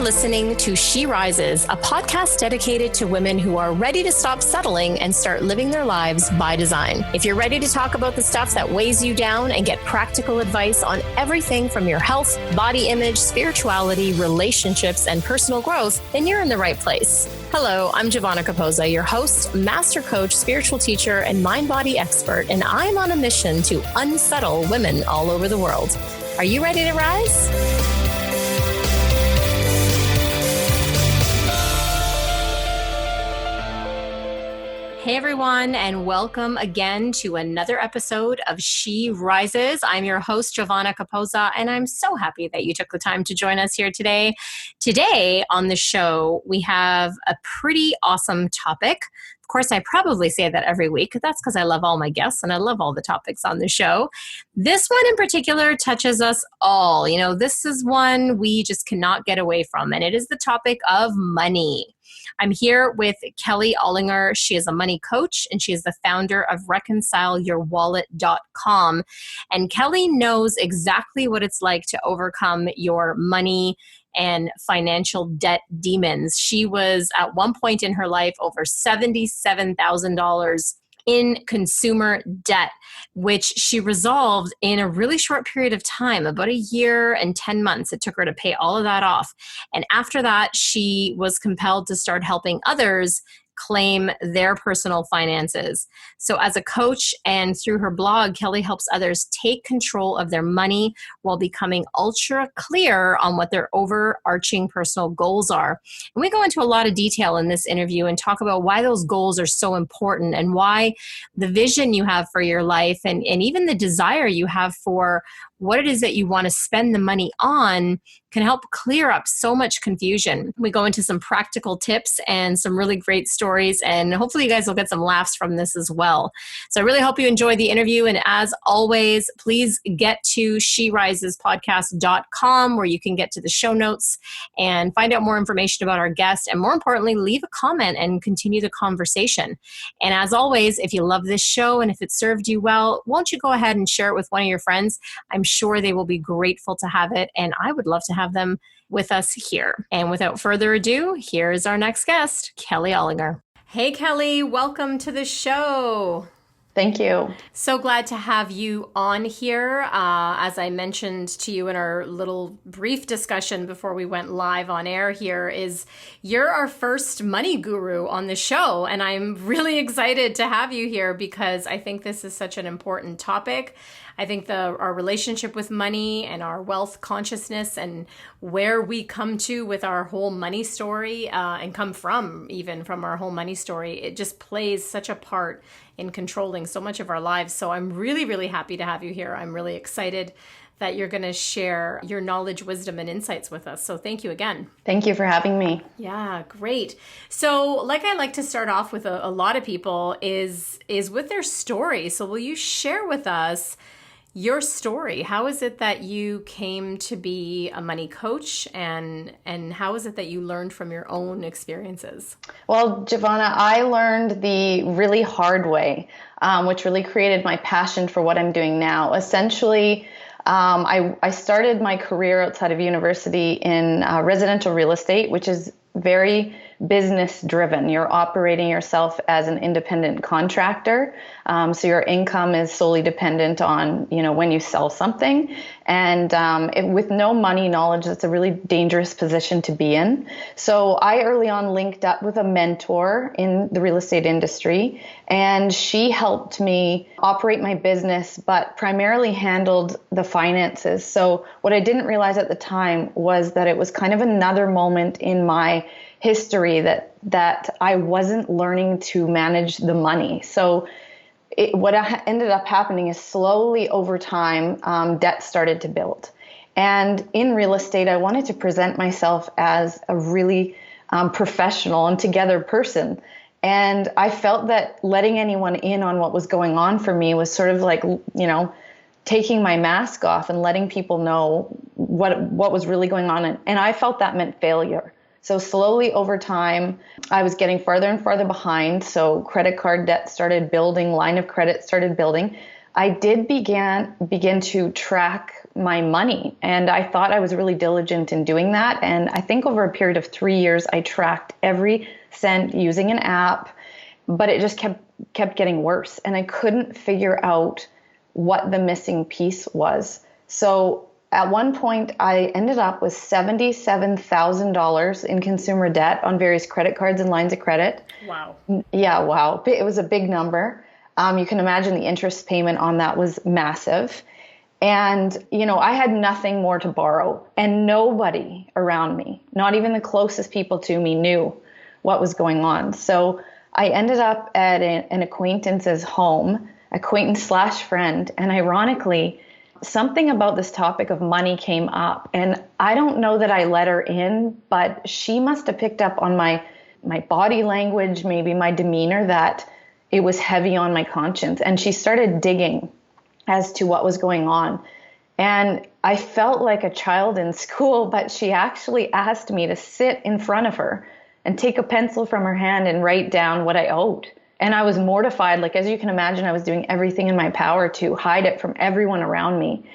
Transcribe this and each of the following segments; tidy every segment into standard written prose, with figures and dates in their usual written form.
listening to She Rises, a podcast dedicated to women who are ready to stop settling and start living their lives by design. If you're ready to talk about the stuff that weighs you down and get practical advice on everything from your health, body image, spirituality, relationships, and personal growth, then you're in the right place. Hello, I'm Giovanna, your host, master coach, spiritual teacher, and mind-body expert, and I'm on a mission to unsettle women all over the world. Are you ready to rise? Hey everyone, and welcome again to another episode of She Rises. I'm your host, Giovanna, and I'm so happy that you took the time to join us here today. Today on the show, we have a pretty awesome topic. Of course, I probably say that every week. That's because I love all my guests and I love all the topics on the show. This one in particular touches us all. You know, this is one we just cannot get away from, and it is the topic of money. I'm here with Kelley Olinger. She is a money coach and she is the founder of reconcileyourwallet.com. And Kelley knows exactly what it's like to overcome your money and financial debt demons. She was at one point in her life over $77,000 in consumer debt, which she resolved in a really short period of time, about a year and 10 months. It took her to pay all of that off. And after that, she was compelled to start helping others claim their personal finances. So as a coach and through her blog, Kelley helps others take control of their money while becoming ultra clear on what their overarching personal goals are. And we go into a lot of detail in this interview and talk about why those goals are so important and why the vision you have for your life and even the desire you have for what it is that you want to spend the money on can help clear up so much confusion. We go into some practical tips and some really great stories, and hopefully you guys will get some laughs from this as well. So I really hope you enjoy the interview, and as always, please get to sheRisesPodcast.com where you can get to the show notes and find out more information about our guest, and more importantly, leave a comment and continue the conversation. And as always, if you love this show and if it served you well, won't you go ahead and share it with one of your friends? I'm sure they will be grateful to have it, and I would love to have them with us here. And without further ado, here's our next guest, Kelley Olinger. Hey, Kelley, welcome to the show. Thank you. So glad to have you on here. As I mentioned to you in our little brief discussion before we went live on air here, is you're our first money guru on the show. And I'm really excited to have you here because I think this is such an important topic. I think our relationship with money and our wealth consciousness and where we come to with our whole money story and come from even from our whole money story, it just plays such a part in controlling so much of our lives. So I'm really, really happy to have you here. I'm really excited that you're going to share your knowledge, wisdom, and insights with us. So thank you again. Thank you for having me. Yeah, great. So like I like to start off with a lot of people is with their story. So will you share with us your story? How is it that you came to be a money coach, and how is it that you learned from your own experiences? Well, Giovanna, I learned the really hard way, which really created my passion for what I'm doing now. Essentially, I started my career outside of university in residential real estate, which is very business driven. You're operating yourself as an independent contractor. So your income is solely dependent on, when you sell something. And with no money knowledge, that's a really dangerous position to be in. So I early on linked up with a mentor in the real estate industry, and she helped me operate my business, but primarily handled the finances. So what I didn't realize at the time was that it was kind of another moment in my history that I wasn't learning to manage the money. So what ended up happening is slowly over time, debt started to build. And in real estate, I wanted to present myself as a really professional and together person. And I felt that letting anyone in on what was going on for me was sort of like, taking my mask off and letting people know what was really going on. And I felt that meant failure. So slowly over time, I was getting farther and farther behind. So credit card debt started building, line of credit started building. I did begin to track my money. And I thought I was really diligent in doing that. And I think over a period of 3 years, I tracked every cent using an app, but it just kept getting worse. And I couldn't figure out what the missing piece was. So at one point, I ended up with $77,000 in consumer debt on various credit cards and lines of credit. Wow. Yeah, wow. It was a big number. You can imagine the interest payment on that was massive. And, I had nothing more to borrow, and nobody around me, not even the closest people to me, knew what was going on. So I ended up at an acquaintance's home, acquaintance/friend. And ironically, something about this topic of money came up. And I don't know that I let her in, but she must have picked up on my body language, maybe my demeanor, that it was heavy on my conscience. And she started digging as to what was going on. And I felt like a child in school, but she actually asked me to sit in front of her and take a pencil from her hand and write down what I owed. And I was mortified. Like, as you can imagine, I was doing everything in my power to hide it from everyone around me.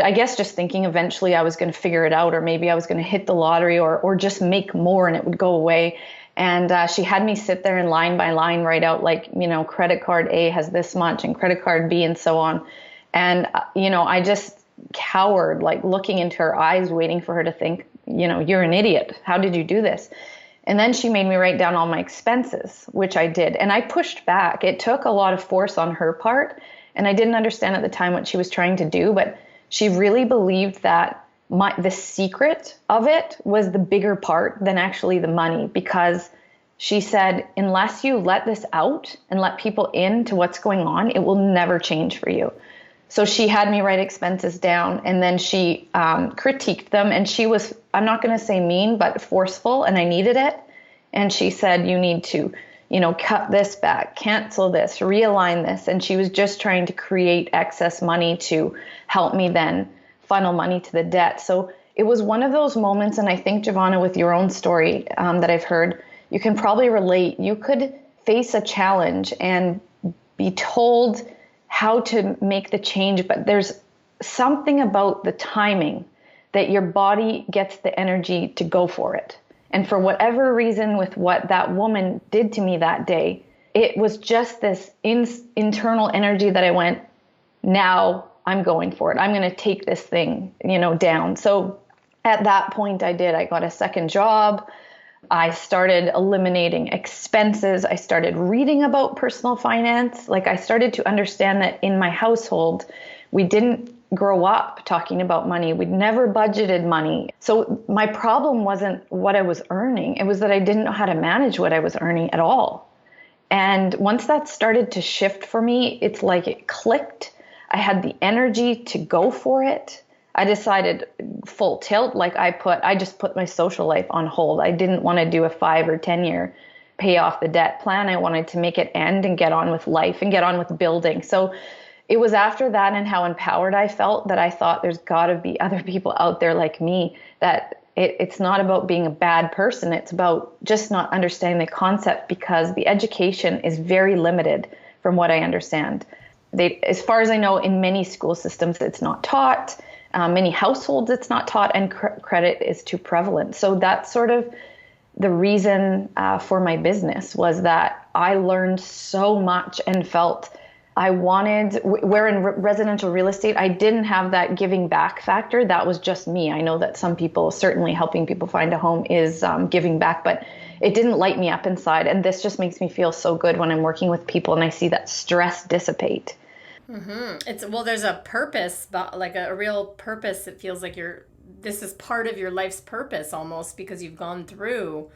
I guess just thinking eventually I was going to figure it out, or maybe I was going to hit the lottery or just make more and it would go away. And she had me sit there and line by line write out, like, credit card A has this much and credit card B and so on. And, I just cowered, like looking into her eyes, waiting for her to think, you're an idiot. How did you do this? And then she made me write down all my expenses, which I did. And I pushed back. It took a lot of force on her part. And I didn't understand at the time what she was trying to do, but she really believed that the secret of it was the bigger part than actually the money, because she said, unless you let this out and let people in to what's going on, it will never change for you. So she had me write expenses down, and then she critiqued them. And she was, I'm not going to say mean, but forceful, and I needed it. And she said, you need to, cut this back, cancel this, realign this. And she was just trying to create excess money to help me then funnel money to the debt. So it was one of those moments. And I think, Giovanna, with your own story that I've heard, you can probably relate. You could face a challenge and be told how to make the change, but there's something about the timing that your body gets the energy to go for it. And for whatever reason, with what that woman did to me that day, it was just this internal energy that I went, now I'm going for it. I'm going to take this thing, down. So at that point I did. I got a second job. I started eliminating expenses. I started reading about personal finance. Like, I started to understand that in my household, we didn't grow up talking about money. We'd never budgeted money. So my problem wasn't what I was earning. It was that I didn't know how to manage what I was earning at all. And once that started to shift for me, it's like it clicked. I had the energy to go for it. I decided full tilt, like I just put my social life on hold. I didn't want to do a 5 or 10 year pay off the debt plan. I wanted to make it end and get on with life and get on with building. So it was after that and how empowered I felt that I thought there's got to be other people out there like me, that it's not about being a bad person. It's about just not understanding the concept, because the education is very limited from what I understand. As far as I know, in many school systems, it's not taught. Many households, it's not taught, and credit is too prevalent. So that's sort of the reason for my business, was that I learned so much and felt I wanted, where in residential real estate, I didn't have that giving back factor. That was just me. I know that some people, certainly helping people find a home is giving back, but it didn't light me up inside. And this just makes me feel so good when I'm working with people and I see that stress dissipate. Mm-hmm. There's a purpose, but like a real purpose. It feels like this is part of your life's purpose almost, because you've gone through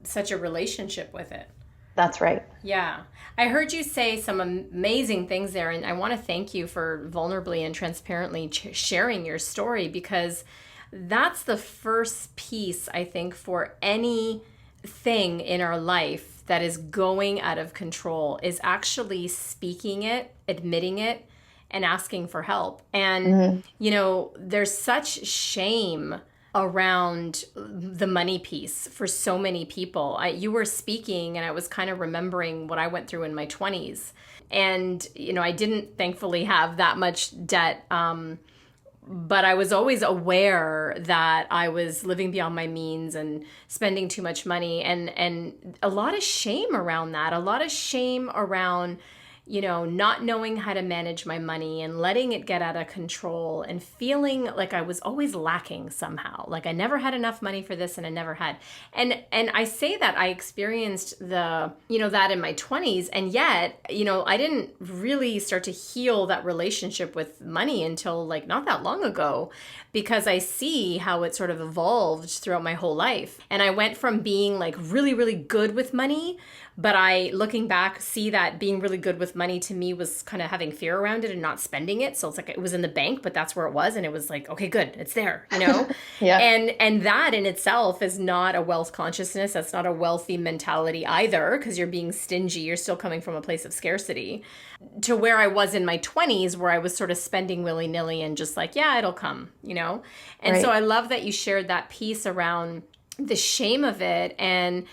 such a relationship with it. That's right. Yeah. I heard you say some amazing things there, and I want to thank you for vulnerably and transparently sharing your story, because that's the first piece, I think, for anything in our life that is going out of control, is actually speaking it, admitting it, and asking for help. And, there's such shame around the money piece for so many people. You were speaking and I was kind of remembering what I went through in my 20s. And, I didn't thankfully have that much debt but I was always aware that I was living beyond my means and spending too much money, and a lot of shame around that, a lot of shame around, not knowing how to manage my money and letting it get out of control and feeling like I was always lacking somehow. Like I never had enough money for this and I never had. And I say that I experienced that in my 20s, and yet, I didn't really start to heal that relationship with money until like not that long ago, because I see how it sort of evolved throughout my whole life. And I went from being like really, really good with money, but I, looking back, see that being really good with money to me was kind of having fear around it and not spending it. So it's like it was in the bank, but that's where it was. And it was like, okay, good, it's there, Yeah. And that in itself is not a wealth consciousness. That's not a wealthy mentality either, because you're being stingy. You're still coming from a place of scarcity, to where I was in my 20s, where I was sort of spending willy-nilly and just like, yeah, it'll come, And Right. so I love that you shared that piece around the shame of it, and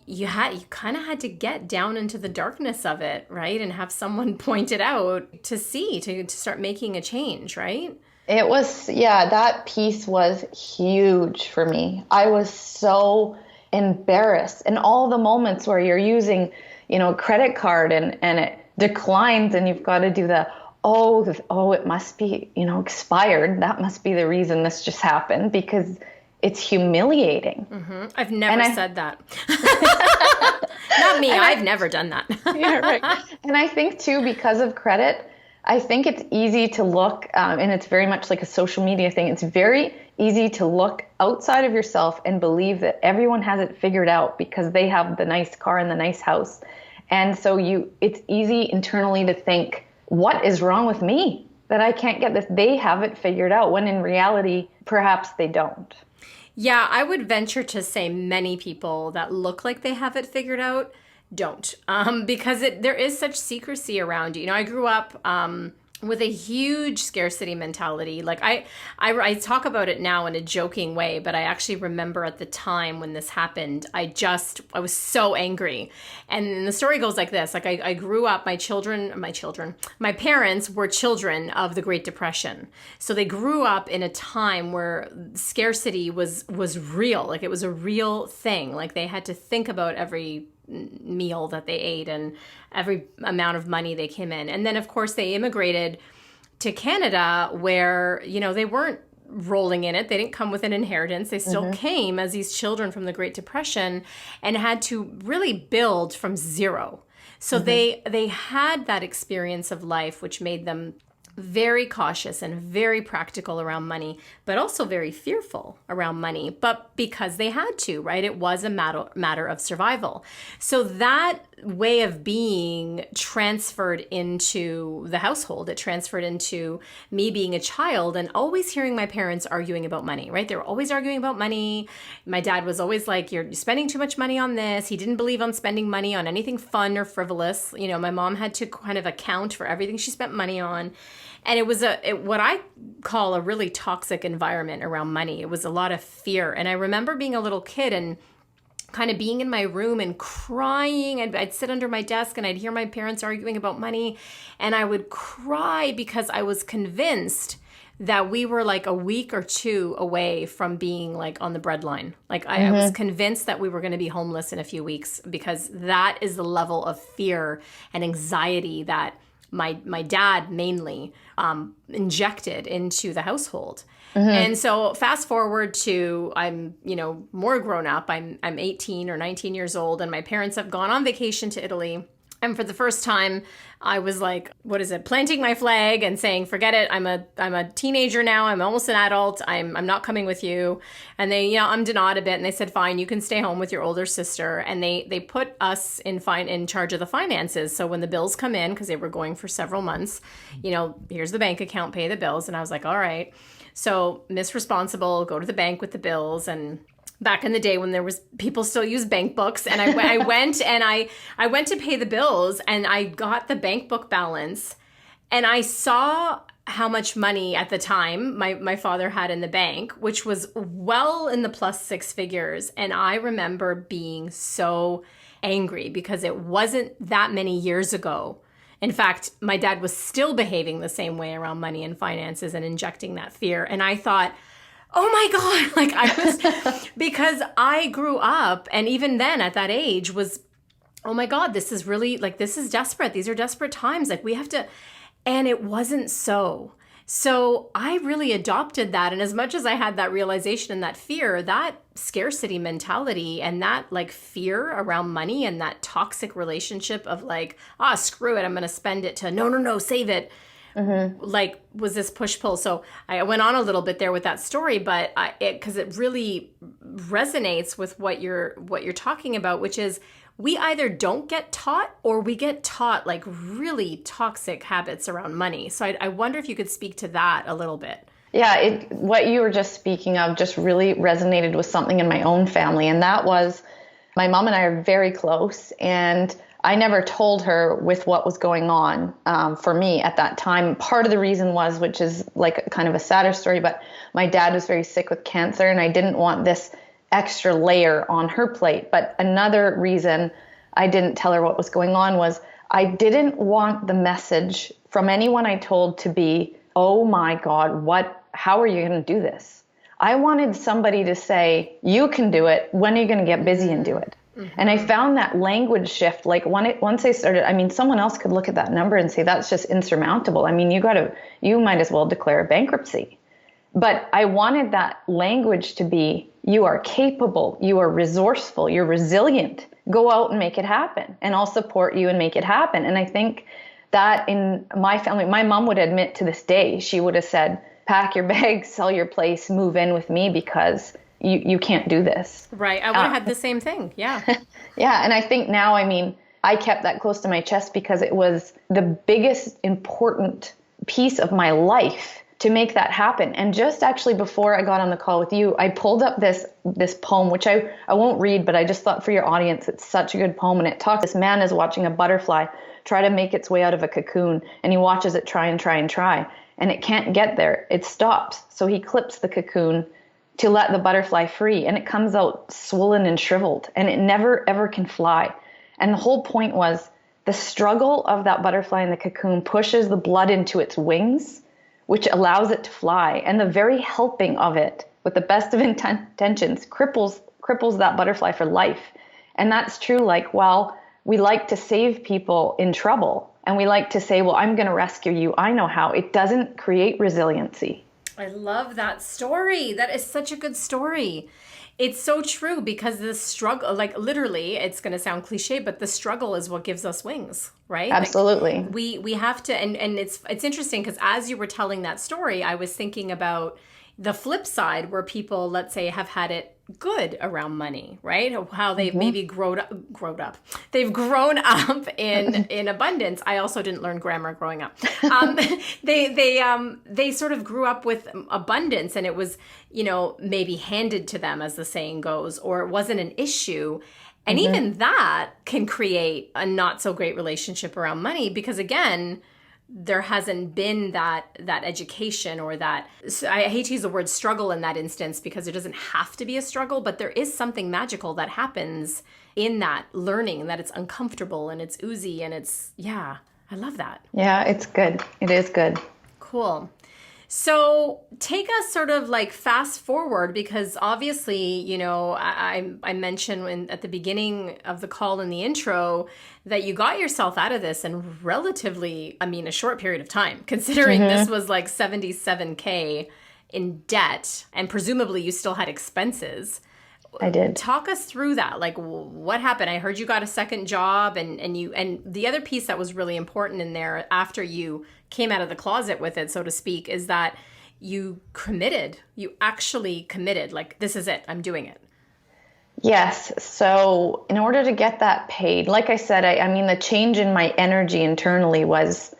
you kind of had to get down into the darkness of it, right? And have someone point it out to see, to start making a change, right? It was, yeah, that piece was huge for me. I was so embarrassed. And all the moments where you're using, a credit card and it declines and you've got to do oh, it must be, expired. That must be the reason this just happened, because it's humiliating. Mm-hmm. I've never said that. Not me. I've never done that. Yeah, right. And I think too, because of credit, I think it's easy to look, and it's very much like a social media thing. It's very easy to look outside of yourself and believe that everyone has it figured out because they have the nice car and the nice house. And so it's easy internally to think, what is wrong with me that I can't get this? They have it figured out, when in reality, perhaps they don't. Yeah, I would venture to say many people that look like they have it figured out don't, because there is such secrecy around you. I grew up with a huge scarcity mentality. Like I talk about it now in a joking way, but I actually remember at the time when this happened, I was so angry. And the story goes like this. Like I grew up, my parents were children of the Great Depression. So they grew up in a time where scarcity was real. Like it was a real thing. Like they had to think about every meal that they ate and every amount of money they came in. And then of course they immigrated to Canada, where, they weren't rolling in it. They didn't come with an inheritance. They still came as these children from the Great Depression and had to really build from zero. So they had that experience of life, which made them very cautious and very practical around money, but also very fearful around money, but because they had to, right? It was a matter of survival. So that way of being transferred into the household. It transferred into me being a child and always hearing my parents arguing about money, right? They were always arguing about money. My dad was always like, you're spending too much money on this. He didn't believe on spending money on anything fun or frivolous. My mom had to kind of account for everything she spent money on. And it was what I call a really toxic environment around money. It was a lot of fear. And I remember being a little kid and kind of being in my room and crying. And I'd sit under my desk and I'd hear my parents arguing about money. And I would cry because I was convinced that we were like a week or two away from being like on the breadline. Like I was convinced that we were going to be homeless in a few weeks, because that is the level of fear and anxiety that my dad mainly injected into the household. And so fast forward to I'm more grown up. I'm 18 or 19 years old, and my parents have gone on vacation to Italy. And for the first time, I was like, planting my flag and saying, forget it. I'm a teenager now. I'm almost an adult. I'm not coming with you. And they, ummed and ahed a bit, and they said, fine, you can stay home with your older sister. And they put us in charge of the finances. So when the bills come in, because they were going for several months, here's the bank account, pay the bills. And I was like, all right. So Miss Responsible, go to the bank with the bills. And back in the day when people still use bank books, and I went and I went to pay the bills, and I got the bank book balance, and I saw how much money at the time my father had in the bank, which was well in the plus six figures. And I remember being so angry because it wasn't that many years ago In fact, my dad was still behaving the same way around money and finances and injecting that fear. And I thought, oh my God, like I was, because I grew up, and even then at that age was, oh my God, this is really like, this is desperate. These are desperate times. Like we have to, and it wasn't so. So I really adopted that. And as much as I had that realization and that fear, that scarcity mentality and that like fear around money and that toxic relationship of like, screw it, I'm going to spend it, to no, save it. Like was this push-pull. So I went on a little bit there with that story, but because it really resonates with what you're talking about, which is we either don't get taught or we get taught like really toxic habits around money. So I wonder if you could speak to that a little bit. Yeah, what you were just speaking of just really resonated with something in my own family. And that was, my mom and I are very close, and I never told her with what was going on for me at that time. Part of the reason was, which is like kind of a sadder story, but my dad was very sick with cancer, and I didn't want this extra layer on her plate. But another reason I didn't tell her what was going on was I didn't want the message from anyone I told to be, oh my God, how are you going to do this? I wanted somebody to say, you can do it. When are you going to get busy and do it? And I found that language shift, like once I started, I mean, someone else could look at that number and say, that's just insurmountable. I mean, you might as well declare a bankruptcy. But I wanted that language to be, you are capable, you are resourceful, you're resilient. Go out and make it happen, and I'll support you and make it happen. And I think that in my family, my mom would admit to this day, she would have said, pack your bags, sell your place, move in with me, because you can't do this. Right. I would have had the same thing. Yeah. Yeah. And I think now, I mean, I kept that close to my chest because it was the biggest important piece of my life to make that happen. And just actually before I got on the call with you, I pulled up this poem, which I won't read, but I just thought for your audience, it's such a good poem. And it talks, this man is watching a butterfly try to make its way out of a cocoon, and he watches it try and try and try, and it can't get there. It stops. So he clips the cocoon to let the butterfly free, and it comes out swollen and shriveled, and it never ever can fly. And the whole point was the struggle of that butterfly in the cocoon pushes the blood into its wings, which allows it to fly. And the very helping of it, with the best of intentions, cripples that butterfly for life. And that's true. Like, while we like to save people in trouble, and we like to say, well, I'm going to rescue you, I know how, it doesn't create resiliency. I love that story. That is such a good story. It's so true, because the struggle, like literally, it's going to sound cliche, but the struggle is what gives us wings, right? Absolutely. Like we have to, and it's interesting, because as you were telling that story, I was thinking about the flip side, where people, let's say, have had it good around money, right? How they've maybe grown up. They've grown up in abundance. I also didn't learn grammar growing up. They sort of grew up with abundance, and it was, maybe handed to them, as the saying goes, or it wasn't an issue. And even that can create a not so great relationship around money, because again, there hasn't been that education, or that, I hate to use the word struggle in that instance, because it doesn't have to be a struggle, but there is something magical that happens in that learning, that it's uncomfortable and it's oozy, and it's, yeah, I love that. Yeah, it's good. It is good. Cool. So take us sort of like fast forward, because obviously, I mentioned at the beginning of the call in the intro that you got yourself out of this in relatively, a short period of time, considering this was like $77K in debt, and presumably you still had expenses. I did. Talk us through that. Like, what happened? I heard you got a second job, and the other piece that was really important in there after you came out of the closet with it, so to speak, is that you committed. You actually committed. Like, this is it. I'm doing it. Yes. So in order to get that paid, like I said, the change in my energy internally was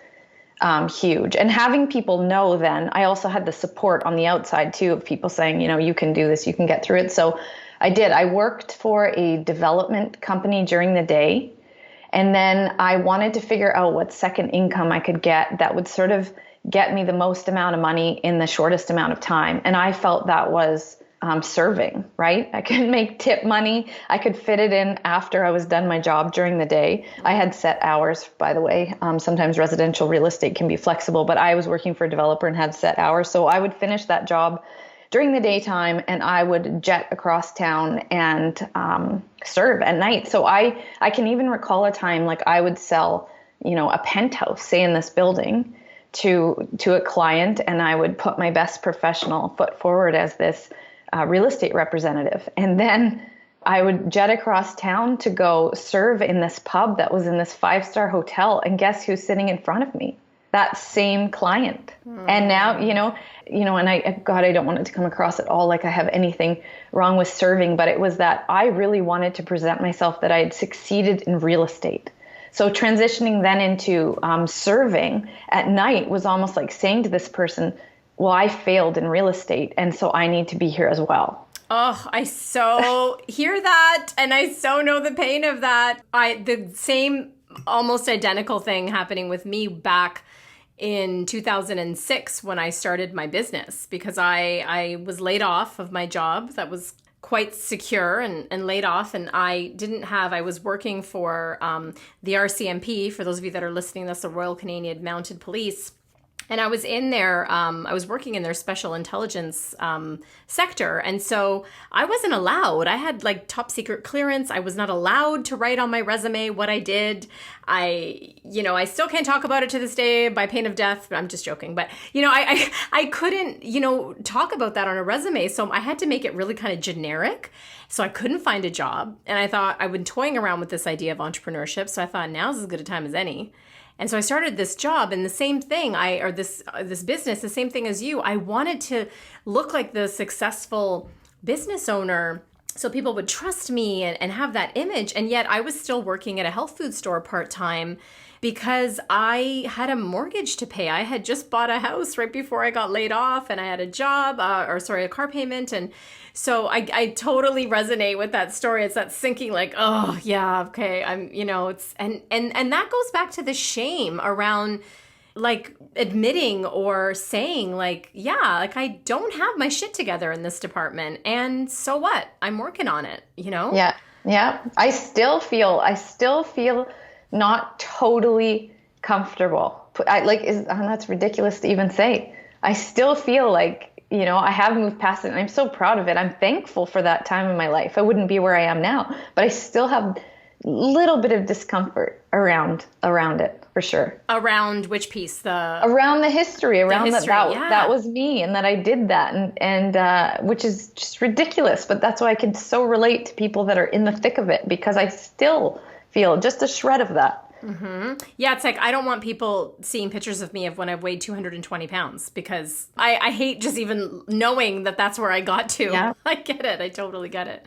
huge. And having people know then, I also had the support on the outside too, of people saying, you can do this, you can get through it. So I did. I worked for a development company during the day. And then I wanted to figure out what second income I could get that would sort of get me the most amount of money in the shortest amount of time. And I felt that was serving, right? I could make tip money. I could fit it in after I was done my job during the day. I had set hours, by the way. Sometimes residential real estate can be flexible, but I was working for a developer and had set hours. So I would finish that job during the daytime and I would jet across town and serve at night. So I can even recall a time like I would sell, a penthouse, say in this building, to a client, and I would put my best professional foot forward as this real estate representative. And then I would jet across town to go serve in this pub that was in this 5-star hotel. And guess who's sitting in front of me? That same client. And now, and I don't want it to come across at all like I have anything wrong with serving, but it was that I really wanted to present myself that I had succeeded in real estate. So transitioning then into serving at night was almost like saying to this person, well, I failed in real estate, and so I need to be here as well. Oh, I so hear that, and I so know the pain of that. The same almost identical thing happening with me back in 2006 when I started my business, because I was laid off of my job that was quite secure and laid off, and I was working for the RCMP. For those of you that are listening, that's the Royal Canadian Mounted Police. And I was in there, I was working in their special intelligence sector. And so I wasn't allowed. I had like top secret clearance. I was not allowed to write on my resume what I did. I still can't talk about it to this day by pain of death. I'm just joking. But, I couldn't, talk about that on a resume. So I had to make it really kind of generic. So I couldn't find a job. And I thought I've been toying around with this idea of entrepreneurship. So I thought now's as good a time as any. And so I started this job, and the same thing, this business, the same thing as you. I wanted to look like the successful business owner so people would trust me and have that image. And yet I was still working at a health food store part-time because I had a mortgage to pay. I had just bought a house right before I got laid off, and I had a job, a car payment. And so I totally resonate with that story. It's that sinking like, oh yeah, okay. It's, and that goes back to the shame around like admitting or saying like, yeah, like I don't have my shit together in this department. And so what? I'm working on it, Yeah. Yeah. I still feel not totally comfortable. That's ridiculous to even say. I still feel like, I have moved past it, and I'm so proud of it. I'm thankful for that time in my life. I wouldn't be where I am now, but I still have a little bit of discomfort around it, for sure. Around which piece? Around the history, yeah. That was me, and that I did that, and which is just ridiculous. But that's why I can so relate to people that are in the thick of it, because I still feel just a shred of that. Mm-hmm. Yeah, it's like I don't want people seeing pictures of me of when I've weighed 220 pounds, because I hate just even knowing that that's where I got to. Yeah. I get it. I totally get it.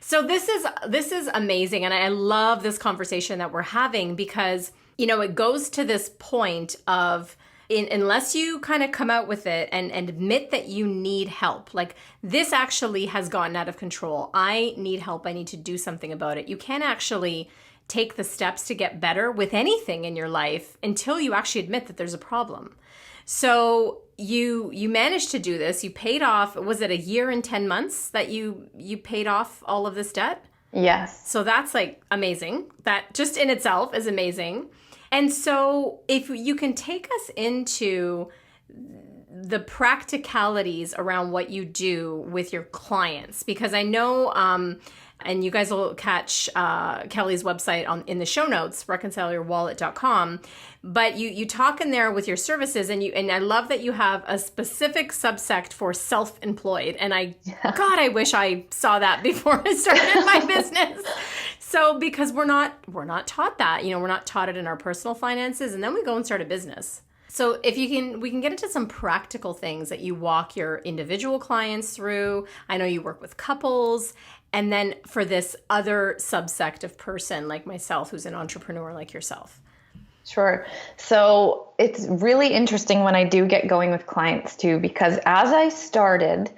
So this is amazing, and I love this conversation that we're having, because it goes to this point of unless you kind of come out with it and admit that you need help, like this actually has gotten out of control. I need help. I need to do something about it. You can't actually take the steps to get better with anything in your life until you actually admit that there's a problem. So you managed to do this. You paid off, was it a year and 10 months that you paid off all of this debt? Yes. So that's like amazing. That just in itself is amazing. And so if you can take us into the practicalities around what you do with your clients, because I know, and you guys will catch Kelley's website in the show notes, reconcileyourwallet.com. But you talk in there with your services, and I love that you have a specific subsect for self-employed. And God, I wish I saw that before I started my business. So because we're not taught that, we're not taught it in our personal finances, and then we go and start a business. So if we can get into some practical things that you walk your individual clients through. I know you work with couples. And then for this other subsect of person like myself, who's an entrepreneur like yourself. Sure. So it's really interesting when I do get going with clients too, because as I started,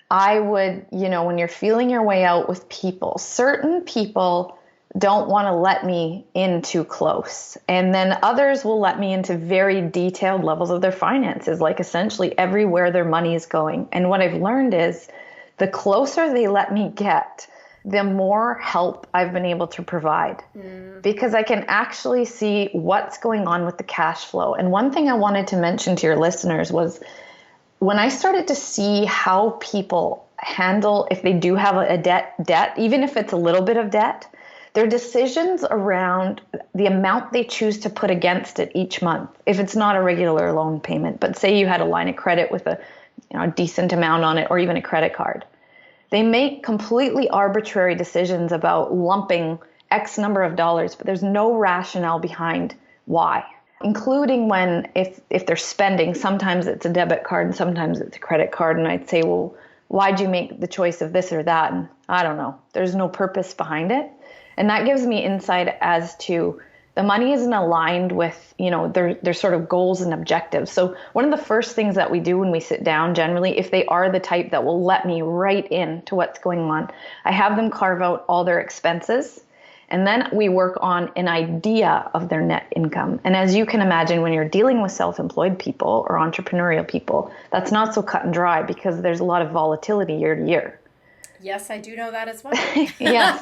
I would, when you're feeling your way out with people, certain people don't want to let me in too close. And then others will let me into very detailed levels of their finances, like essentially everywhere their money is going. And what I've learned is the closer they let me get, the more help I've been able to provide, because I can actually see what's going on with the cash flow. And one thing I wanted to mention to your listeners was when I started to see how people handle, if they do have a debt, even if it's a little bit of debt, their decisions around the amount they choose to put against it each month, if it's not a regular loan payment, but say you had a line of credit with a decent amount on it, or even a credit card. They make completely arbitrary decisions about lumping X number of dollars, but there's no rationale behind why, including when if they're spending, sometimes it's a debit card and sometimes it's a credit card. And I'd say, well, why'd you make the choice of this or that? And I don't know. There's no purpose behind it. And that gives me insight as to the money isn't aligned with, their sort of goals and objectives. So one of the first things that we do when we sit down, generally, if they are the type that will let me right into what's going on, I have them carve out all their expenses. And then we work on an idea of their net income. And as you can imagine, when you're dealing with self-employed people or entrepreneurial people, that's not so cut and dry because there's a lot of volatility year to year. Yes, I do know that as well. Yes.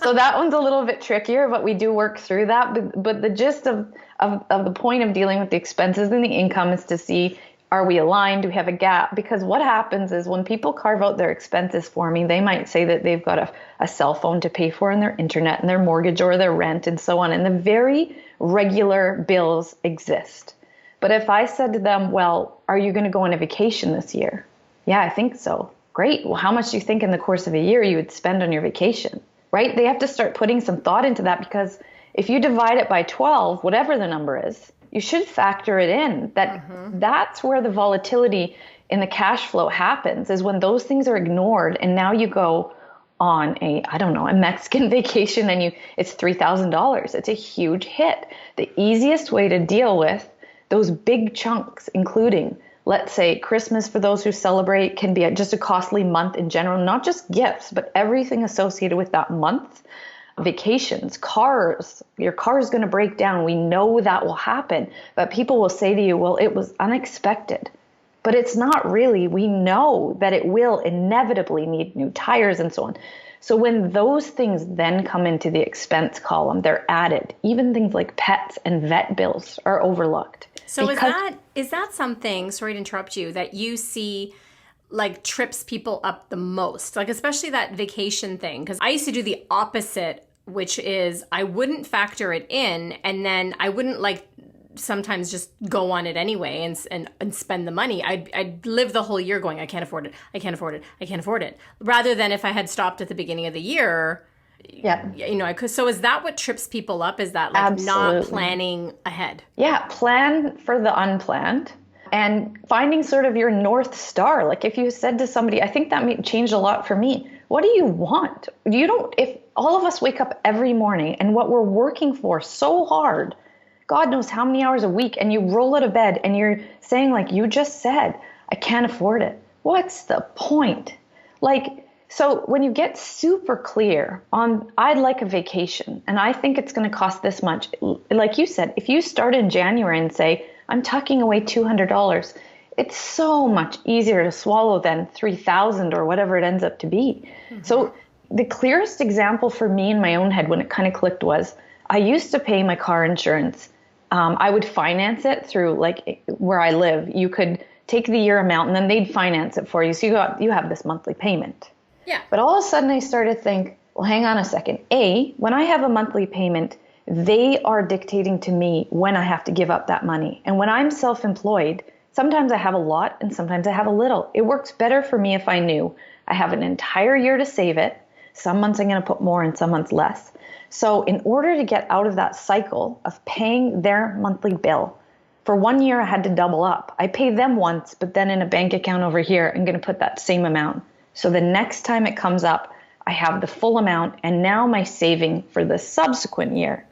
So that one's a little bit trickier, but we do work through that. But the gist of the point of dealing with the expenses and the income is to see, are we aligned? Do we have a gap? Because what happens is when people carve out their expenses for me, they might say that they've got a cell phone to pay for and their internet and their mortgage or their rent and so on. And the very regular bills exist. But if I said to them, well, are you going to go on a vacation this year? Yeah, I think so. Great. Well, how much do you think in the course of a year you would spend on your vacation, right? They have to start putting some thought into that, because if you divide it by 12, whatever the number is, you should factor it in that that's where the volatility in the cash flow happens, is when those things are ignored. And now you go on a Mexican vacation and it's $3,000. It's a huge hit. The easiest way to deal with those big chunks, including, let's say, Christmas for those who celebrate, can be just a costly month in general, not just gifts, but everything associated with that month. Vacations, cars, your car is going to break down. We know that will happen, but people will say to you, well, it was unexpected, but it's not really. We know that it will inevitably need new tires and so on. So when those things then come into the expense column, they're added. Even things like pets and vet bills are overlooked. So is that something, sorry to interrupt you, that you see like trips people up the most? Like especially that vacation thing, because I used to do the opposite, which is I wouldn't factor it in, and then I wouldn't sometimes just go on it anyway and spend the money. I'd live the whole year going, I can't afford it, I can't afford it, I can't afford it. Rather than if I had stopped at the beginning of the year, I could. So is that what trips people up? Is that not planning ahead? Yeah, plan for the unplanned and finding sort of your North Star. Like if you said to somebody, I think that changed a lot for me. What do you want? If all of us wake up every morning and what we're working for so hard, God knows how many hours a week, and you roll out of bed and you're saying, like you just said, I can't afford it. What's the point? So when you get super clear on, I'd like a vacation and I think it's going to cost this much. Like you said, if you start in January and say, I'm tucking away $200, it's so much easier to swallow than $3,000 or whatever it ends up to be. Mm-hmm. So the clearest example for me in my own head when it kind of clicked was I used to pay my car insurance. I would finance it through where I live. You could take the year amount and then they'd finance it for you. So you have this monthly payment. Yeah. But all of a sudden I started to think, well, hang on a second. When I have a monthly payment, they are dictating to me when I have to give up that money. And when I'm self-employed, sometimes I have a lot and sometimes I have a little. It works better for me if I knew I have an entire year to save it. Some months I'm going to put more and some months less. So in order to get out of that cycle of paying their monthly bill, for 1 year I had to double up. I pay them once, but then in a bank account over here, I'm going to put that same amount. So the next time it comes up, I have the full amount, and now my saving for the subsequent year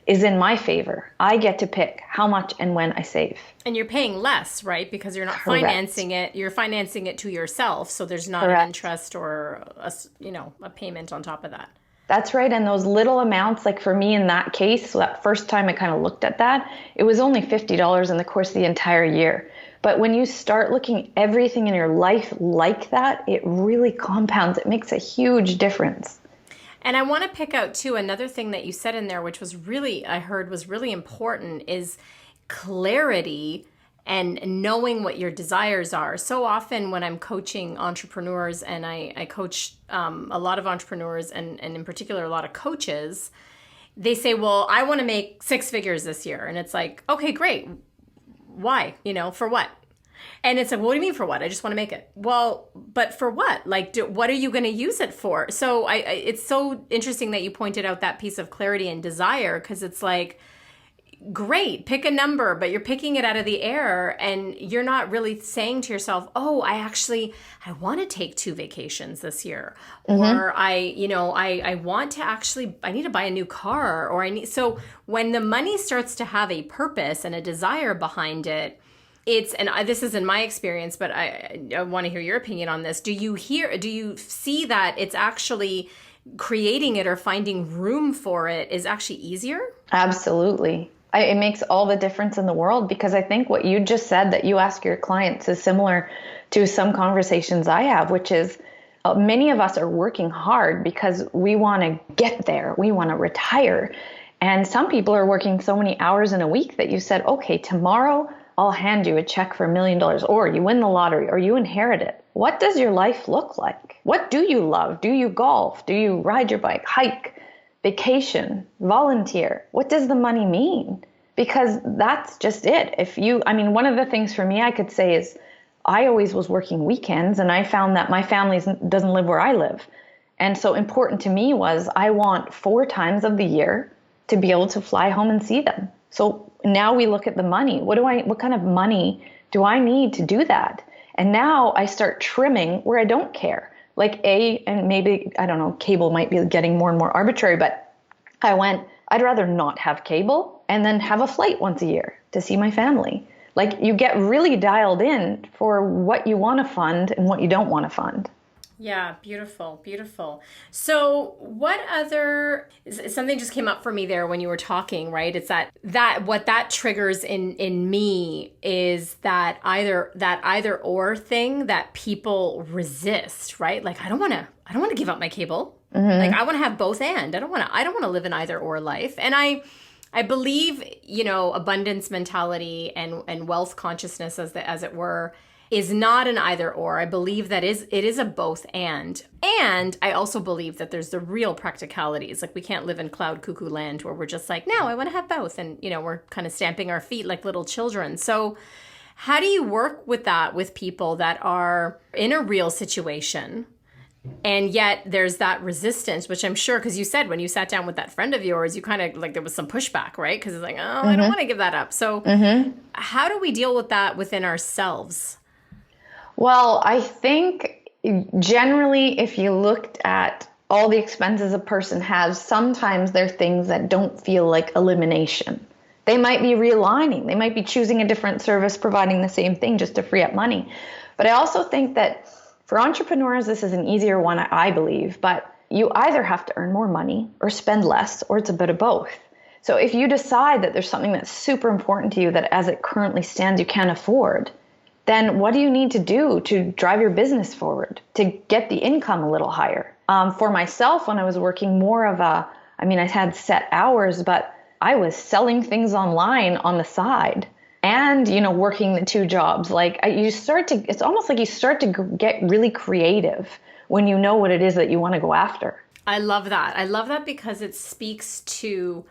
is in my favor. I get to pick how much and when I save. And you're paying less, right? Because you're not financing it. You're financing it to yourself. So there's not an interest or a payment on top of that. That's right. And those little amounts, like for me in that case, so that first time I kind of looked at that, it was only $50 in the course of the entire year. But when you start looking everything in your life like that, it really compounds. It makes a huge difference. And I want to pick out too another thing that you said in there, which was really, I heard was really important, is clarity and knowing what your desires are. So often when I'm coaching entrepreneurs, and I coach a lot of entrepreneurs and in particular a lot of coaches, they say, well, I want to make 6 figures this year. And it's like, okay, great. Why? For what? And it's like, what do you mean for what? I just want to make it. Well, but for what? Like, what are you going to use it for? So it's so interesting that you pointed out that piece of clarity and desire, because it's like, great, pick a number, but you're picking it out of the air, and you're not really saying to yourself, oh, I want to take 2 vacations this year. Or I want to I need to buy a new car, or so when the money starts to have a purpose and a desire behind it, this is in my experience, but I want to hear your opinion on this. Do you see that it's actually creating it or finding room for it is actually easier? Absolutely. It makes all the difference in the world, because I think what you just said that you ask your clients is similar to some conversations I have, which is many of us are working hard because we want to get there. We want to retire. And some people are working so many hours in a week that you said, okay, tomorrow I'll hand you a check for $1 million, or you win the lottery, or you inherit it. What does your life look like? What do you love? Do you golf? Do you ride your bike, hike? Vacation, volunteer? What does the money mean? Because that's just it. One of the things for me I could say is I always was working weekends, and I found that my family doesn't live where I live. And so important to me was I want 4 times of the year to be able to fly home and see them. So now we look at the money. What kind of money do I need to do that? And now I start trimming where I don't care. And maybe, I don't know, cable might be getting more and more arbitrary, but I'd rather not have cable and then have a flight once a year to see my family. Like, you get really dialed in for what you want to fund and what you don't want to fund. Yeah, beautiful, beautiful. So something just came up for me there when you were talking, right? It's that what that triggers in me is that either or thing that people resist, right? Like, I don't want to give up my cable. Mm-hmm. Like, I want to have both and. I don't want to live an either or life. And I believe, abundance mentality and wealth consciousness as it were is not an either or. I believe that it is a both and. And I also believe that there's the real practicalities. Like, we can't live in cloud cuckoo land where we're just like, no, I want to have both. And, we're kind of stamping our feet like little children. So how do you work with that with people that are in a real situation? And yet there's that resistance, which I'm sure, because you said when you sat down with that friend of yours, you kind of like, there was some pushback, right? Because it's like, oh, I don't want to give that up. So how do we deal with that within ourselves? Well, I think generally, if you looked at all the expenses a person has, sometimes they're things that don't feel like elimination. They might be realigning. They might be choosing a different service, providing the same thing just to free up money. But I also think that for entrepreneurs, this is an easier one, I believe. But you either have to earn more money or spend less, or it's a bit of both. So if you decide that there's something that's super important to you that as it currently stands, you can't afford, then what do you need to do to drive your business forward, to get the income a little higher? For myself, when I was working more of I had set hours, but I was selling things online on the side and, working the 2 jobs. It's almost like you start to get really creative when you know what it is that you want to go after. I love that. I love that because it speaks to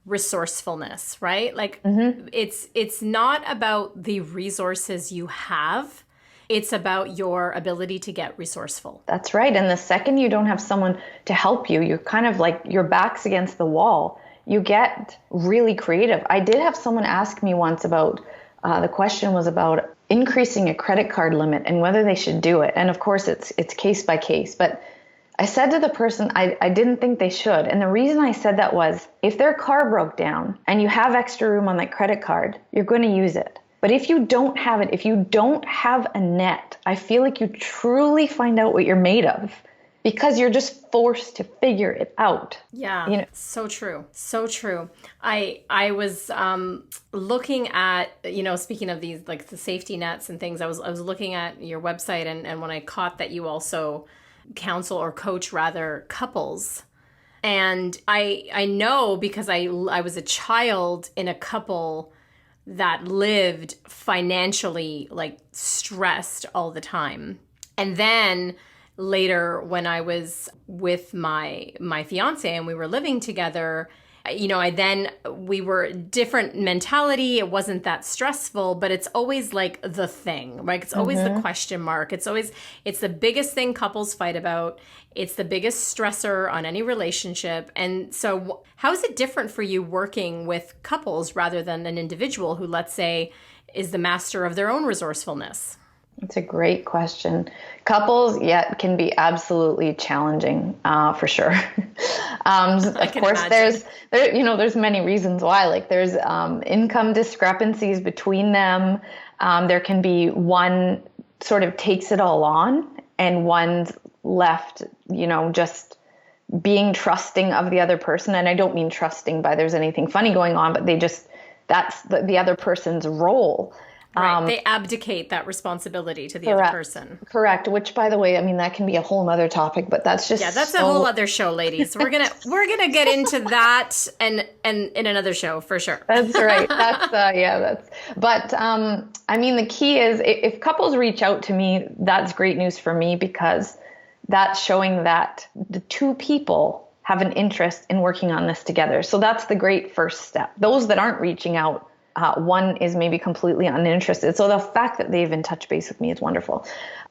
resourcefulness, right? Like, it's not about the resources you have. It's about your ability to get resourceful. That's right. And the second you don't have someone to help you, you're kind of like your back's against the wall. You get really creative. I did have someone ask me once about, the question was about increasing a credit card limit and whether they should do it. And of course it's case by case, but I said to the person, I didn't think they should. And the reason I said that was, if their car broke down and you have extra room on that credit card, you're going to use it. But if you don't have it, if you don't have a net, I feel like you truly find out what you're made of because you're just forced to figure it out. Yeah, You know, so true. So true. I was looking at, speaking of these like the safety nets and things, I was looking at your website, and when I caught that you also counsel or coach rather couples. And I know because I was a child in a couple that lived financially like stressed all the time. And then later when I was with my fiance and we were living together, we were different mentality. It wasn't that stressful, but it's always like the thing, right? It's always the question mark. It's the biggest thing couples fight about. It's the biggest stressor on any relationship. And so how is it different for you working with couples rather than an individual who, let's say, is the master of their own resourcefulness? it's a great question. Couples, yeah, can be absolutely challenging, for sure. Of course, imagine. there's many reasons why. Like there's income discrepancies between them. There can be one sort of takes it all on, and one's left, just being trusting of the other person. And I don't mean trusting by there's anything funny going on, but that's the other person's role. Right. They abdicate that responsibility to the Correct. other person. Correct. Which, by the way, I mean, that can be a whole nother topic, but that's just That's a whole other show, ladies. We're gonna get into that and in another show for sure. That's right. But I mean, the key is if couples reach out to me, that's great news for me, because that's showing that the two people have an interest in working on this together. So that's the great first step. Those that aren't reaching out, one is maybe completely uninterested. So the fact that they've in touch base with me is wonderful.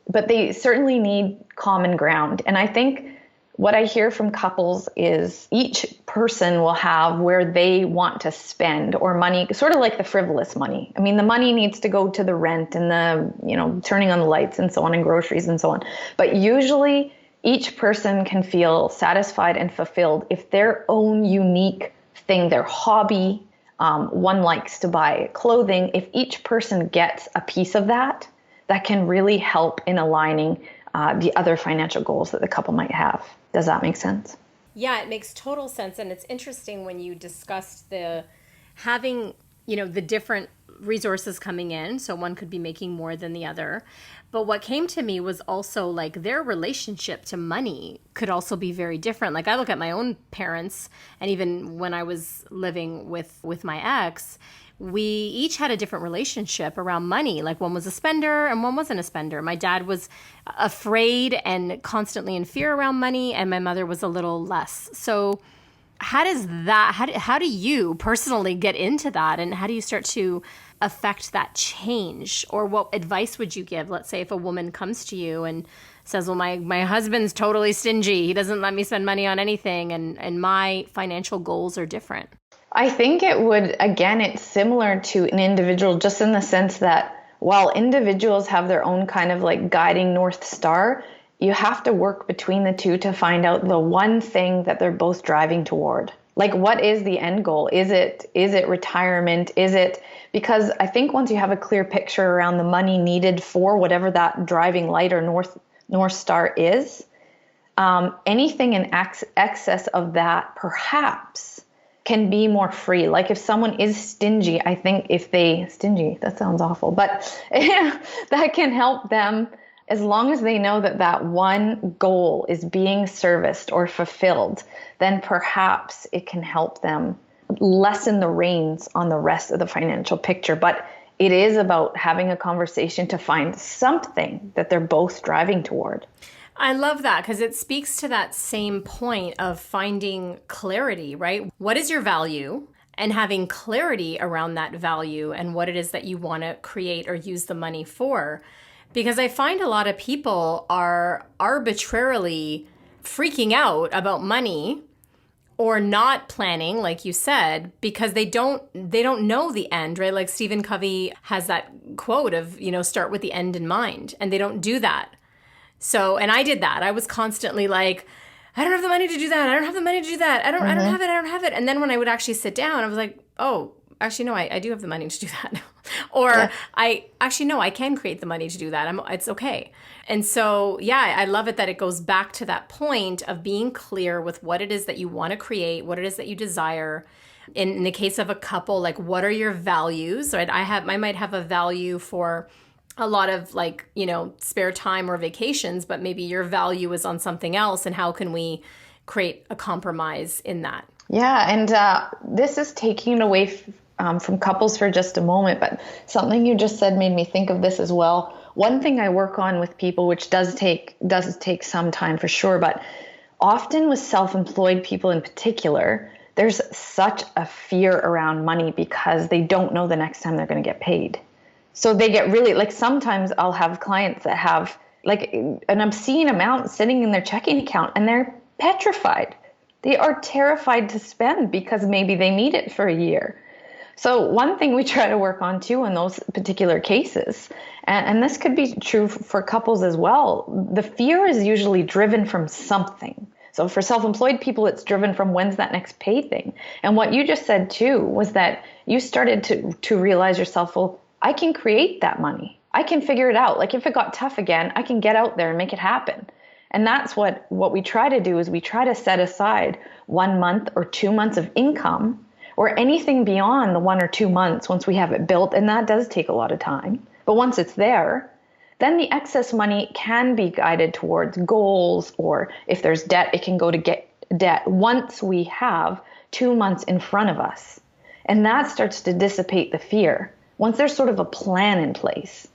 But they certainly need common ground. And I think what I hear from couples is each person will have where they want to spend or money, sort of like the frivolous money. I mean, the money needs to go to the rent and the, turning on the lights and so on, and groceries and so on. But usually each person can feel satisfied and fulfilled if their own unique thing, their hobby, one likes to buy clothing. If each person gets a piece of that, that can really help in aligning the other financial goals that the couple might have. Does that make sense? Yeah, it makes total sense. And it's interesting when you discussed the having, the different resources coming in. So one could be making more than the other. But what came to me was also like their relationship to money could also be very different. Like I look at my own parents, and even when I was living with my ex, we each had a different relationship around money. Like one was a spender and one wasn't a spender. My dad was afraid and constantly in fear around money, and my mother was a little less. So how do you personally get into that, and how do you start to affect that change? Or what advice would you give? Let's say if a woman comes to you and says, well, my husband's totally stingy. He doesn't let me spend money on anything, and my financial goals are different. I think it's similar to an individual, just in the sense that while individuals have their own kind of like guiding North Star, you have to work between the two to find out the one thing that they're both driving toward. Like, what is the end goal? Is it retirement? Because I think once you have a clear picture around the money needed for whatever that driving light or North Star is, anything in excess of that perhaps can be more free. Like if someone is stingy, I think stingy, that sounds awful, but that can help them as long as they know that that one goal is being serviced or fulfilled, then perhaps it can help them lessen the reins on the rest of the financial picture. But it is about having a conversation to find something that they're both driving toward. I love that, because it speaks to that same point of finding clarity, right? What is your value? And having clarity around that value and what it is that you want to create or use the money for. Because I find a lot of people are arbitrarily freaking out about money or not planning, like you said, because they don't know the end, right? Like Stephen Covey has that quote of, start with the end in mind, and they don't do that. So, and I did that. I was constantly like, I don't have the money to do that. I don't have the money to do that. I don't have it. And then when I would actually sit down, I was like, oh, actually, no, I do have the money to do that. Or I can create the money to do that. It's okay. And so, yeah, I love it that it goes back to that point of being clear with what it is that you want to create, what it is that you desire. In the case of a couple, like, what are your values, right? I might have a value for a lot of, like, spare time or vacations, but maybe your value is on something else. And how can we create a compromise in that? Yeah. And this is taking it away from couples for just a moment, but something you just said made me think of this as well. One thing I work on with people, which does take some time for sure, but often with self-employed people in particular, there's such a fear around money because they don't know the next time they're going to get paid. So they get really, like, sometimes I'll have clients that have like an obscene amount sitting in their checking account and they're petrified. They are terrified to spend because maybe they need it for a year. So one thing we try to work on too in those particular cases, and this could be true for couples as well, the fear is usually driven from something. So for self-employed people, it's driven from when's that next pay thing. And what you just said too was that you started to realize yourself, well, I can create that money. I can figure it out. Like, if it got tough again, I can get out there and make it happen. And that's what we try to do, is we try to set aside 1 month or 2 months of income, or anything beyond the 1 or 2 months once we have it built. And that does take a lot of time. But once it's there, then the excess money can be guided towards goals, or if there's debt, it can go to get debt once we have 2 months in front of us. And that starts to dissipate the fear once there's sort of a plan in place.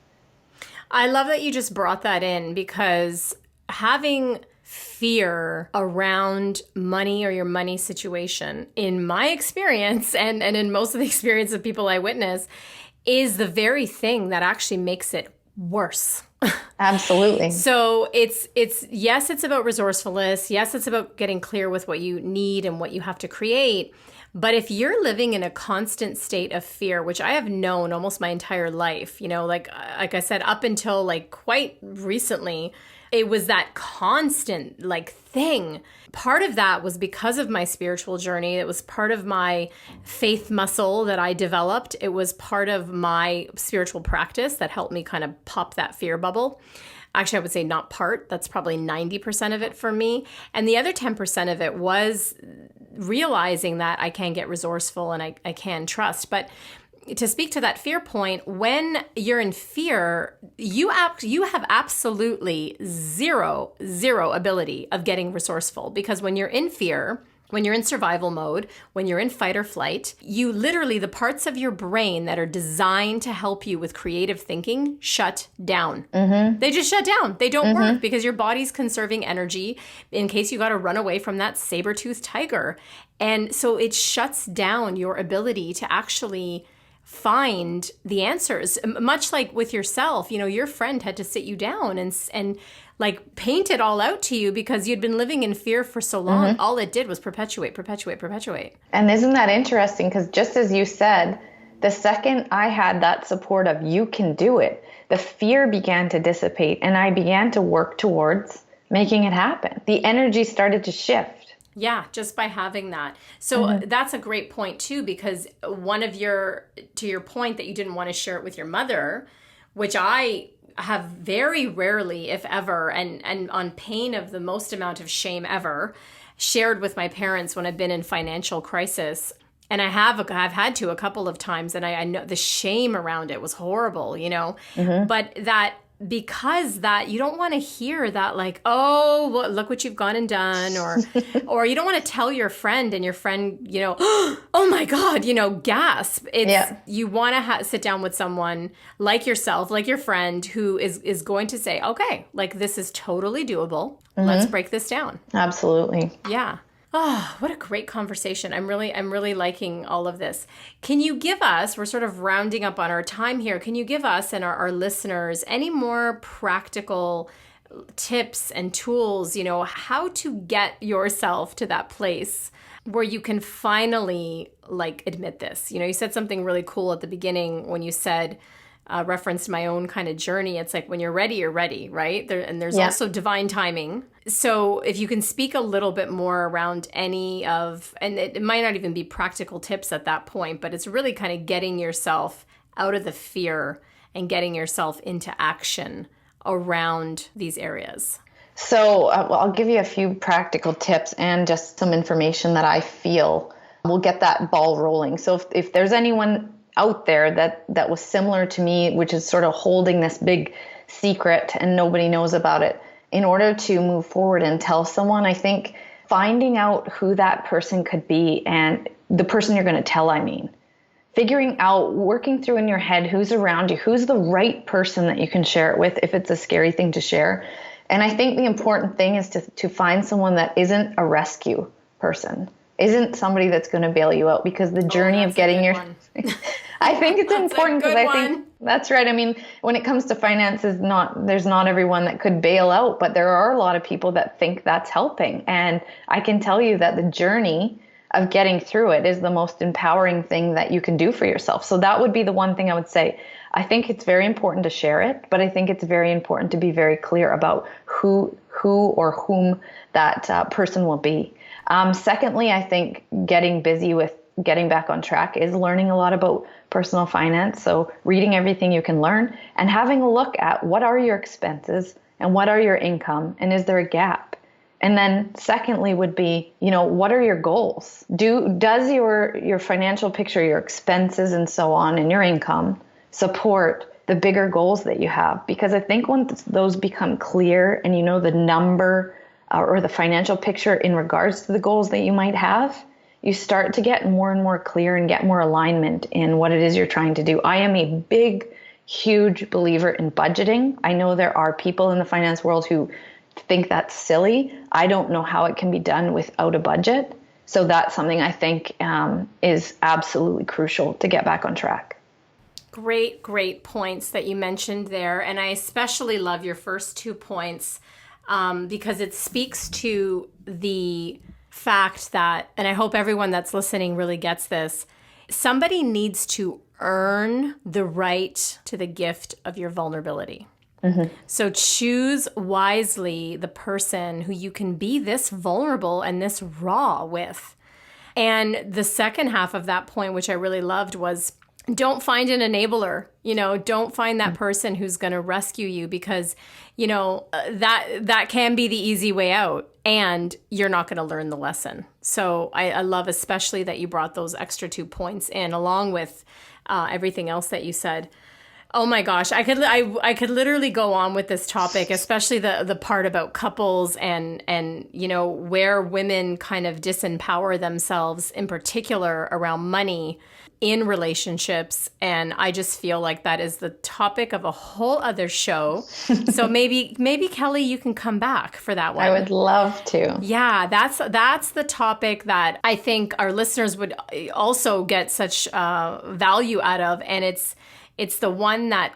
I love that you just brought that in, because having fear around money or your money situation, in my experience and in most of the experience of people I witness, is the very thing that actually makes it worse. Absolutely. So it's yes, it's about resourcefulness. Yes, it's about getting clear with what you need and what you have to create. But if you're living in a constant state of fear, which I have known almost my entire life, like I said, up until like quite recently, it was that constant thing. Part of that was because of my spiritual journey. It was part of my faith muscle that I developed. It was part of my spiritual practice that helped me kind of pop that fear bubble. Actually, I would say not part. That's probably 90% of it for me. And the other 10% of it was realizing that I can get resourceful and I can trust. But to speak to that fear point, when you're in fear, you have absolutely zero ability of getting resourceful, because when you're in fear, when you're in survival mode, when you're in fight or flight, you literally, the parts of your brain that are designed to help you with creative thinking shut down. Mm-hmm. They just shut down. They don't work because your body's conserving energy in case you got to run away from that saber-toothed tiger. And so it shuts down your ability to actually find the answers. Much like with yourself, your friend had to sit you down and paint it all out to you because you'd been living in fear for so long. Mm-hmm. All it did was perpetuate. And isn't that interesting? Because just as you said, the second I had that support of you can do it, the fear began to dissipate and I began to work towards making it happen. The energy started to shift. Yeah, just by having that. So that's a great point too, because to your point that you didn't want to share it with your mother, which I have very rarely, if ever, and on pain of the most amount of shame ever, shared with my parents when I've been in financial crisis. And I've had to a couple of times, and I know the shame around it was horrible, but because you don't want to hear that, oh, look what you've gone and done, or you don't want to tell your friend and your friend, oh my God, gasp. You want to sit down with someone like yourself, like your friend, who is going to say, okay, this is totally doable. Let's break this down. Absolutely. Yeah. Oh, what a great conversation. I'm really liking all of this. Can you give us, we're sort of rounding up on our time here, can you give us and our listeners any more practical tips and tools, how to get yourself to that place where you can finally admit this? You said something really cool at the beginning when you said, referenced my own kind of journey. It's like when you're ready, right? And there's also divine timing. So if you can speak a little bit more around any of, and it might not even be practical tips at that point, but it's really kind of getting yourself out of the fear and getting yourself into action around these areas. So I'll give you a few practical tips and just some information that I feel will get that ball rolling. So if there's anyone out there that was similar to me, which is sort of holding this big secret and nobody knows about it, in order to move forward and tell someone, I think finding out who that person could be, and the person you're going to tell, figuring out, working through in your head who's around you, who's the right person that you can share it with if it's a scary thing to share. And I think the important thing is to find someone that isn't a rescue person, isn't somebody that's going to bail you out, because the journey of getting your I think it's important, because I think that's right. I mean, when it comes to finances, there's not everyone that could bail out, but there are a lot of people that think that's helping. And I can tell you that the journey of getting through it is the most empowering thing that you can do for yourself. So that would be the one thing I would say. I think it's very important to share it, but I think it's very important to be very clear about who or whom that person will be. Secondly, I think getting busy with getting back on track is learning a lot about personal finance. So reading everything you can learn and having a look at what are your expenses and what are your income, and is there a gap? And then secondly would be, what are your goals? Does your financial picture, your expenses and so on, and your income support the bigger goals that you have? Because I think once those become clear and the number or the financial picture in regards to the goals that you might have, you start to get more and more clear and get more alignment in what it is you're trying to do. I am a big, huge believer in budgeting. I know there are people in the finance world who think that's silly. I don't know how it can be done without a budget. So that's something I think is absolutely crucial to get back on track. Great points that you mentioned there. And I especially love your first 2 points because it speaks to the fact that, and I hope everyone that's listening really gets this, somebody needs to earn the right to the gift of your vulnerability. Mm-hmm. So choose wisely the person who you can be this vulnerable and this raw with. And the second half of that point, which I really loved, was don't find an enabler. Don't find that person who's going to rescue you, because, that can be the easy way out and you're not going to learn the lesson. So I love especially that you brought those extra 2 points in along with everything else that you said. Oh my gosh, I could literally go on with this topic, especially the part about couples and where women kind of disempower themselves in particular around money in relationships. And I just feel like that is the topic of a whole other show. So maybe Kelley, you can come back for that one. I would love to. Yeah, that's the topic that I think our listeners would also get such value out of. And it's the one that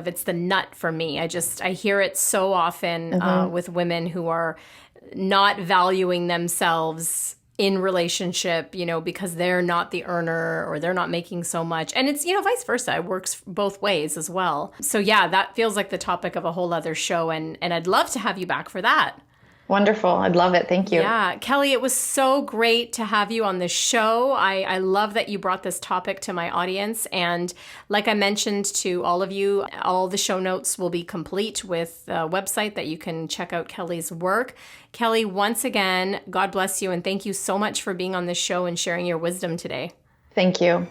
it's the nut for me. I hear it so often with women who are not valuing themselves in relationship, because they're not the earner or they're not making so much. And it's, vice versa. It works both ways as well. So yeah, that feels like the topic of a whole other show. And I'd love to have you back for that. Wonderful. I'd love it. Thank you. Yeah. Kelley, it was so great to have you on the show. I love that you brought this topic to my audience. And like I mentioned to all of you, all the show notes will be complete with a website that you can check out Kelley's work. Kelley, once again, God bless you. And thank you so much for being on this show and sharing your wisdom today. Thank you.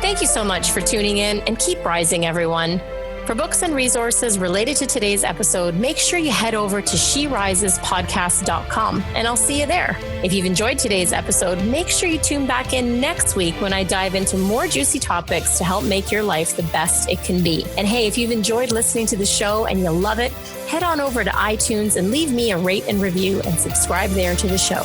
Thank you so much for tuning in, and keep rising, everyone. For books and resources related to today's episode, make sure you head over to sherisespodcast.com, and I'll see you there. If you've enjoyed today's episode, make sure you tune back in next week when I dive into more juicy topics to help make your life the best it can be. And hey, if you've enjoyed listening to the show and you love it, head on over to iTunes and leave me a rate and review and subscribe there to the show.